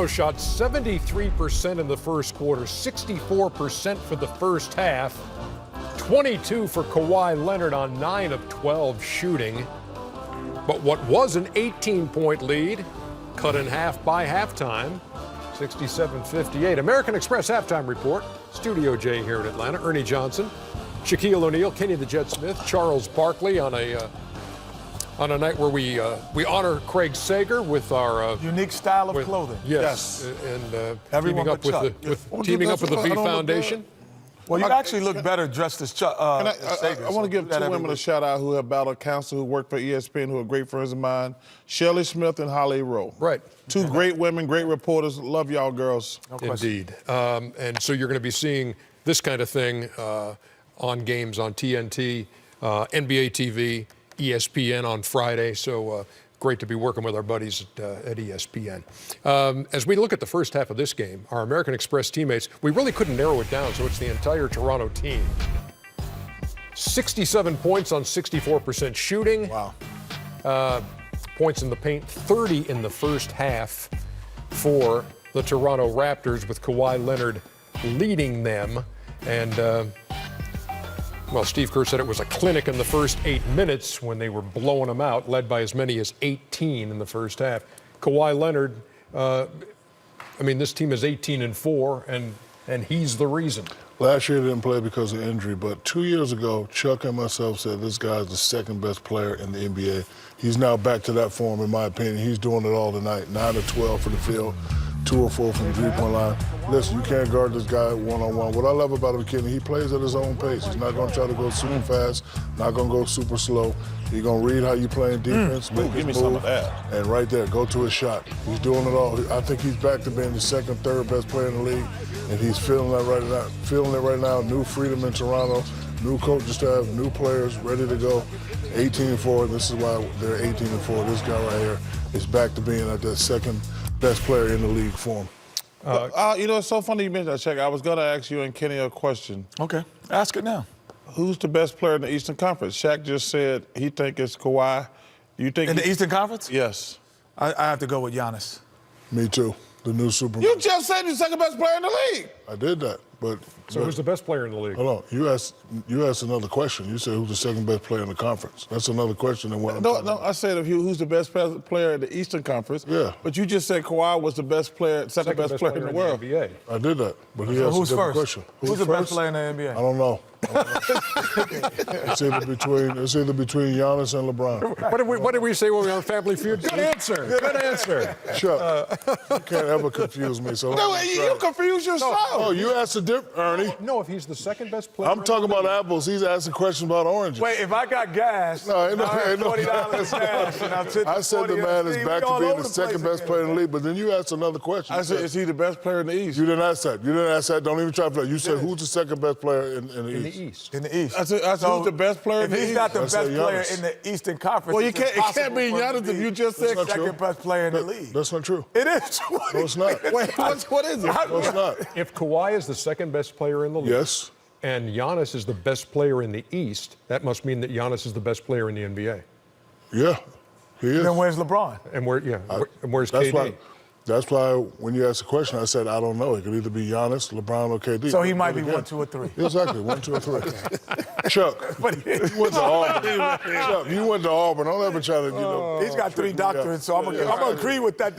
Shot 73% in the first quarter, 64% for the first half, 22 for Kawhi Leonard on 9 of 12 shooting. But what was an 18-point lead, cut in half by halftime, 67-58. American Express halftime report. Studio J here in Atlanta. Ernie Johnson, Shaquille O'Neal, Kenny the Jet Smith, Charles Barkley on a night where we honor Craig Sager with our unique style of clothing. Yes. And Everyone teaming up with the V Foundation. Well, you actually look better dressed as Chuck. I want to give two women a shout out who have battled cancer, who work for ESPN, who are great friends of mine. Shelley Smith and Holly Rowe. Right. Two great women, great reporters. Love y'all girls. No Indeed. And so you're going to be seeing this kind of thing on games on TNT, NBA TV, ESPN on Friday. So great to be working with our buddies at ESPN. As we look at the first half of this game, our American Express teammates, we really couldn't narrow it down, so it's the entire Toronto team. 67 points on 64% shooting. Wow. Points in the paint, 30 in the first half for the Toronto Raptors, with Kawhi Leonard leading them. And well, Steve Kerr said it was a clinic in the first 8 minutes when they were blowing them out, led by as many as 18 in the first half. Kawhi Leonard, this team is 18-4, and he's the reason. Last year didn't play because of injury, but 2 years ago, Chuck and myself said this guy's the second best player in the NBA. He's now back to that form, in my opinion. He's doing it all tonight. 9 of 12 for the field, 2 of 4 from the three-point line. Listen, you can't guard this guy one-on-one. What I love about him, Kenny, he plays at his own pace. He's not going to try to go super fast, not going to go super slow. He's going to read how you playing defense, make his move, some of that. and right there, go to his shot. He's doing it all. I think he's back to being the second, third best player in the league, and he's feeling it right now. New freedom in Toronto, new coaching staff, new players ready to go. 18-4, this is why they're 18-4. This guy right here is back to being at that second best player in the league form. It's so funny you mentioned that, Shaq. I was going to ask you and Kenny a question. Okay, ask it now. Who's the best player in the Eastern Conference? Shaq just said he think it's Kawhi. You think in the Eastern Conference? Yes. I have to go with Giannis. Me too. The new Superman. You just said you're the second best player in the league. I did that, but... So who's the best player in the league? Hold on. You asked another question. You said who's the second best player in the conference. That's another question than what I'm talking about. I said who's the best player in the Eastern Conference. Yeah. But you just said Kawhi was the best player, second best player in the world. NBA. I did that, but he asked who's a different first? question. Who's the best player in the NBA? I don't know. It's either between Giannis and LeBron. What did we say when we were on Family Feud? Good answer. Good answer. Chuck, you can't ever confuse me. So No, you confuse yourself. Oh, you asked a different, Ernie. No, if he's the second best player. I'm talking about apples. He's asking questions about oranges. Wait, if I got gas, No, ain't no $40 cash, and I'm I said the man is back to being the second best player in the league, but then you asked another question. I said, is he the best player in the East? You didn't ask that. Don't even try to play. You said, who's the second best player in the East? In the East. I said who's the best player in the East? If he's not the best said player Giannis. in the Eastern Conference, Well, it can't be Giannis if you just said That's not second true. best player in the league. That's not true. It is. No, it's not. Wait, what is it? No, it's not. If Kawhi is the second best player in the league, Yes. and Giannis is the best player in the East, that must mean that Giannis is the best player in the NBA. Yeah, he is. Then where's LeBron? And where's KD? That's why when you asked the question, I said, I don't know. It could either be Giannis, LeBron, or KD. So he might be 1, 2, or 3. Exactly, 1, 2, or 3. Chuck, you went to Auburn. Chuck, you went to Auburn. Don't ever try to, He's got 3 doctorates, so I'm gonna agree with that.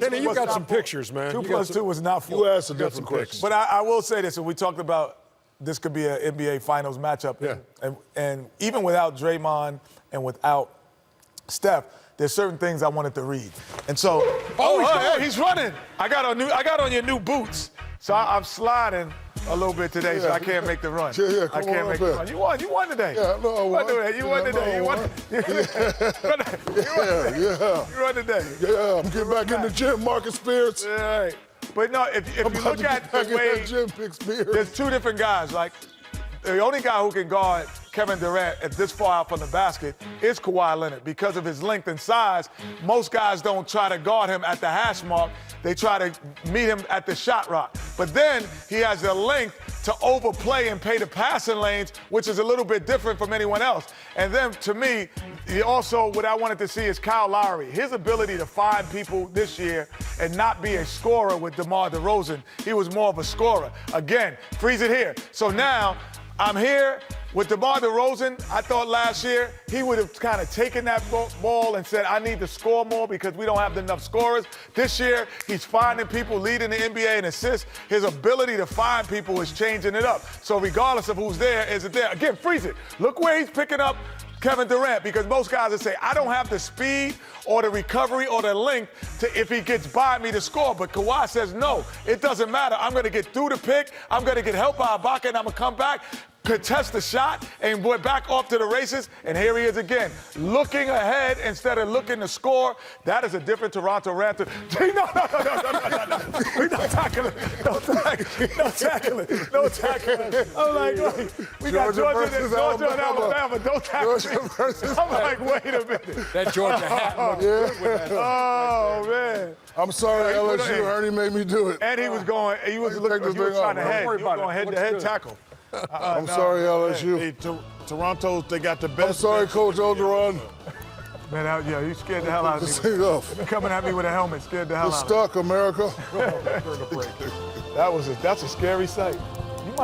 Kenny, you got some pictures, man. 2 plus 2 was not 4. You asked a different question. But I will say this, and we talked about this could be an NBA Finals matchup. Yeah. And even without Draymond and without Steph, there's certain things I wanted to read. And so, he's running. I got on your new boots. So I'm sliding a little bit today, so I can't make the run. Yeah, I can't make the run. You won today. Yeah, no, I won. You won today. You won today. Yeah, I'm getting back in the gym, Marcus Spears. All right. But no, if you look at the way, there's 2 different guys. Like, the only guy who can guard Kevin Durant at this far out from the basket is Kawhi Leonard because of his length and size. Most guys don't try to guard him at the hash mark. They try to meet him at the shot rock. But then he has the length to overplay and pay the passing lanes, which is a little bit different from anyone else. And then, to me, also what I wanted to see is Kyle Lowry. His ability to find people this year and not be a scorer with DeMar DeRozan. He was more of a scorer. Again, freeze it here. So now I'm here with DeMar DeRozan. I thought last year he would have kind of taken that ball and said, I need to score more because we don't have enough scorers. This year, he's finding people, leading the NBA in assists. His ability to find people is changing it up. So regardless of who's there, is it there? Again, freeze it. Look where he's picking up Kevin Durant, because most guys would say, I don't have the speed or the recovery or the length to, if he gets by me, to score. But Kawhi says, no, it doesn't matter. I'm going to get through the pick. I'm going to get help by Ibaka, and I'm going to come back, contest the shot, and we're back off to the races. And here he is again, looking ahead instead of looking to score. That is a different Toronto Raptor. No. We're not tackling. No tackling. I'm like, wait, we got Georgia and Alabama. Don't tackle. I'm like, wait a minute. That Georgia hat looks good with that. Oh, man. I'm sorry, LSU. Ernie made me do it. And he was going, he was trying to head. He was going head-to-head tackle. I'm sorry, LSU. Hey, Toronto, they got the best. I'm sorry, Coach Ogeron. Man, yeah, you scared the hell out of me. Sing off. You're coming at me with a helmet, scared the hell You're out of me. stuck, America. That's a scary sight.